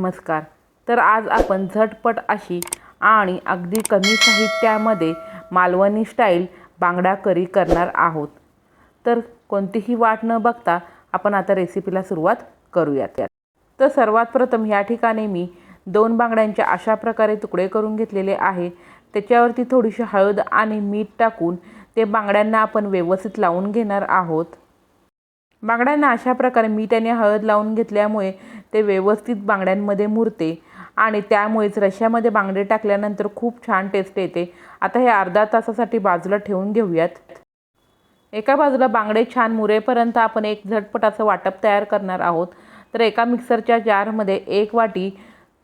नमस्कार। तर आज आपण झटपट अशी आणि अगदी कमी साहित्यामध्ये मालवणी स्टाईल बांगडा करी करणार आहोत। तर कोणतीही वाट न बघता आपण आता रेसिपीला सुरुवात करूयात। तर सर्वात प्रथम या ठिकाणी मी 2 बांगड्यांचे अशा प्रकारे तुकडे करून घेतलेले आहे। त्याच्यावरती थोडीशी हळद आणि मीठ टाकून ते बांगड्यांना आपण व्यवस्थित लावून घेणार आहोत। बांगड्यांना अशा प्रकारे मीठ आणि हळद लावून घेतल्यामुळे ते व्यवस्थित बांगड्यांमध्ये मुरते आणि त्यामुळेच रश्श्यामध्ये बांगडे टाकल्यानंतर खूप छान टेस्ट येते। आता हे अर्धा तासासाठी बाजूला ठेवून घेऊयात। एका बाजूला बांगडे छान मुरेपर्यंत आपण एक झटपट असं वाटप तयार करणार आहोत। तर एका मिक्सरच्या जारमध्ये 1 वाटी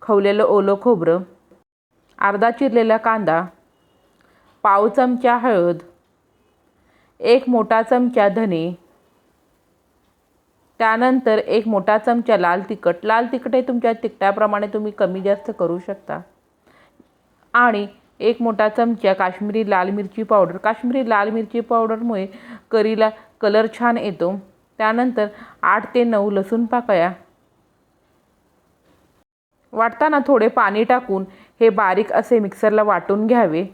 खवलेलं ओलं खोबरं, अर्धा चिरलेला कांदा, पाव चमचा हळद, 1 मोठा चमचा धने, त्यानंतर 1 मोठा चमचा लाल तिखट। लाल तिखट हे तुमच्या तिखटाप्रमाणे तुम्ही कमी जास्त करू शकता। आणि 1 मोठा चमचा काश्मीरी लाल मिरची पावडर। काश्मीरी लाल मिरची पावडरमुळे करीला कलर छान येतो। त्यानंतर 8 ते 9 लसूण पाकळ्या। वाटताना थोडे पाणी टाकून हे बारीक असे मिक्सरला वाटून घ्यावे।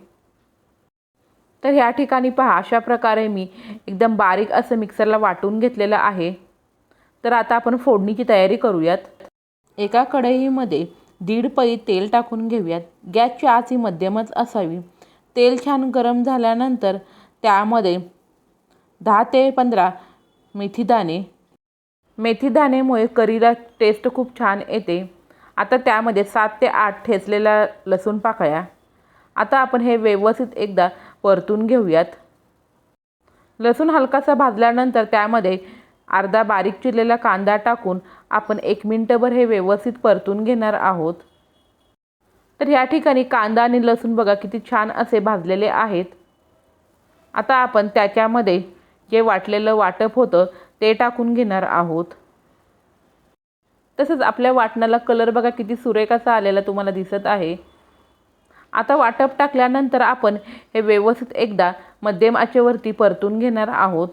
तर या ठिकाणी पहा, अशा प्रकारे मी एकदम बारीक असं मिक्सरला वाटून घेतलेलं आहे। तर आता आपण फोडणीची तयारी करूयात। एका कढईमध्ये 1.5 पळी तेल टाकून घेऊयात। गॅसची आच ही मध्यमच असावी। तेल छान गरम झाल्यानंतर त्यामध्ये 10 ते 15 मेथीदाणे। मेथीदाणेमुळे करीला टेस्ट खूप छान येते। आता त्यामध्ये 7 ते 8 ठेचलेल्या लसूण पाकळ्या। आता आपण हे व्यवस्थित एकदा परतून घेऊयात। लसूण हलकासा भाजल्यानंतर त्यामध्ये अर्धा बारीक चिरलेला कांदा टाकून आपण 1 मिनिटभर हे व्यवस्थित परतून घेणार आहोत। तर या ठिकाणी कांदा आणि लसूण बघा किती छान असे भाजलेले आहेत। आता आपण त्याच्यामध्ये जे वाटलेलं वाटप होतं ते टाकून घेणार आहोत। तसंच आपल्या वाटणाला कलर बघा किती सुरेख असा आलेला तुम्हाला दिसत आहे। आता वाटप टाकल्यानंतर आपण हे व्यवस्थित एकदा मध्यम आचेवरती परतून घेणार आहोत।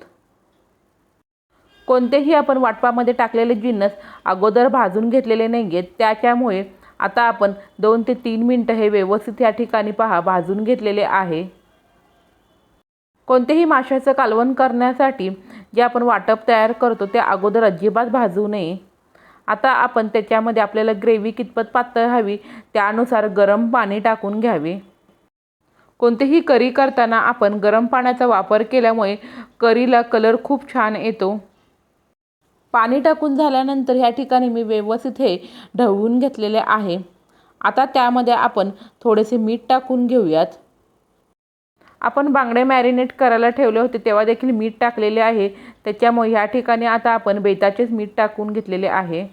कोणतेही आपण वाटपामध्ये टाकलेले जिन्नस अगोदर भाजून घेतलेले नाहीयेत, त्याच्यामुळे आता आपण 2 ते 3 मिनिटं हे व्यवस्थित या ठिकाणी पहा भाजून घेतलेले आहे। कोणतेही माशाचं कालवण करण्यासाठी जे आपण वाटप तयार करतो ते अगोदर अजिबात भाजू नये। आता आपण त्याच्यामध्ये आपल्याला ग्रेव्ही कितपत पातळ हवी त्यानुसार गरम पाणी टाकून घ्यावे। कोणतेही करी करताना आपण गरम पाण्याचा वापर केल्यामुळे करीला कलर खूप छान येतो। पाणी टाकून झाल्यानंतर या ठिकाणी मी व्यवस्थित हे ढवळून घेतलेले आहे। आता त्यामध्ये आपण थोडेसे मीठ टाकून घेऊयात। आपण बांगडे मॅरिनेट करायला ठेवले होते तेव्हा देखील मीठ टाकलेले आहे, त्याच्यामुळे या ठिकाणी आता आपण बेताचेच मीठ टाकून घेतलेले आहे।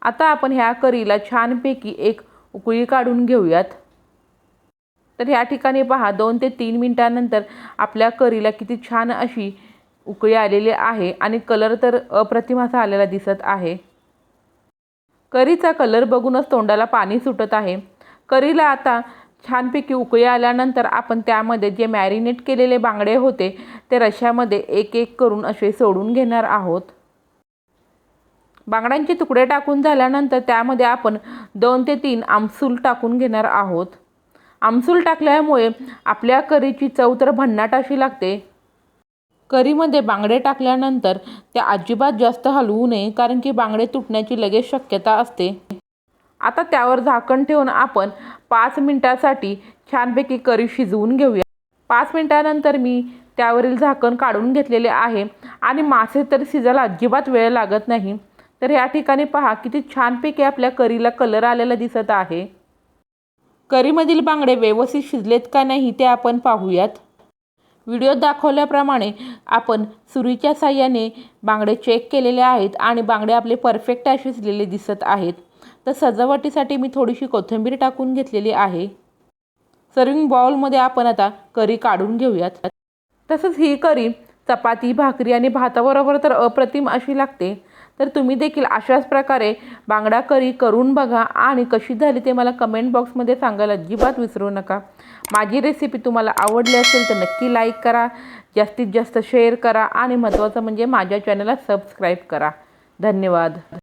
आता आपण ह्या करीला छानपैकी एक उकळी काढून घेऊयात। तर या ठिकाणी पहा 2 ते 3 मिनिटांनंतर आपल्या करीला किती छान अशी उकळी आलेली आहे आणि कलर तर अप्रतिम असा आलेला दिसत आहे। करीचा कलर बघूनच तोंडाला पाणी सुटत आहे। करीला आता छानपैकी उकळी आल्यानंतर आपण त्यामध्ये जे मॅरिनेट केलेले बांगडे होते ते रश्श्यामध्ये एक एक करून असे सोडून घेणार आहोत। बांगड्यांचे तुकडे टाकून झाल्यानंतर त्यामध्ये आपण 2 ते 3 आमसूल टाकून घेणार आहोत। आमसूल टाकल्यामुळे आपल्या करीची चव तर भन्नाट अशी लागते। करीमध्ये बांगडे टाकल्यानंतर ते अजिबात जास्त हलवू नये, कारण की बांगडे तुटण्याची लगेच शक्यता असते। आता त्यावर झाकण ठेवून आपण 5 मिनिटांसाठी छानपैकी करी शिजवून घेऊया। 5 मिनिटांनंतर मी त्यावरील झाकण काढून घेतलेले आहे आणि मासे तर शिजायला अजिबात वेळ लागत नाही। तर या ठिकाणी पहा किती छानपैकी आपल्या करीला कलर आलेला दिसत आहे। करीमधील बांगडे व्यवस्थित शिजलेत का नाही ते आपण पाहूयात। व्हिडिओत दाखवल्याप्रमाणे आपण सुरीच्या साहाय्याने बांगडे चेक केलेले आहेत आणि बांगडे आपले परफेक्ट असे शिजलेले दिसत आहेत। तर सजावटीसाठी मी थोडीशी कोथिंबीर टाकून घेतलेली आहे। सर्विंग बाउलमध्ये आपण आता करी काढून घेऊयात। तसंच ही करी चपाती, भाकरी आणि भाताबरोबर तर अप्रतिम अशी लागते। तर तुम्ही देखील अशाच प्रकारे बांगडा करी करून बघा आणि कशी झाली ते मला कमेंट बॉक्समध्ये सांगायला अजिबात विसरू नका। माझी रेसिपी तुम्हाला आवडली असेल तर नक्की लाईक करा, जास्तीत जास्त शेअर करा आणि महत्त्वाचं म्हणजे माझ्या चॅनलला सबस्क्राईब करा। धन्यवाद।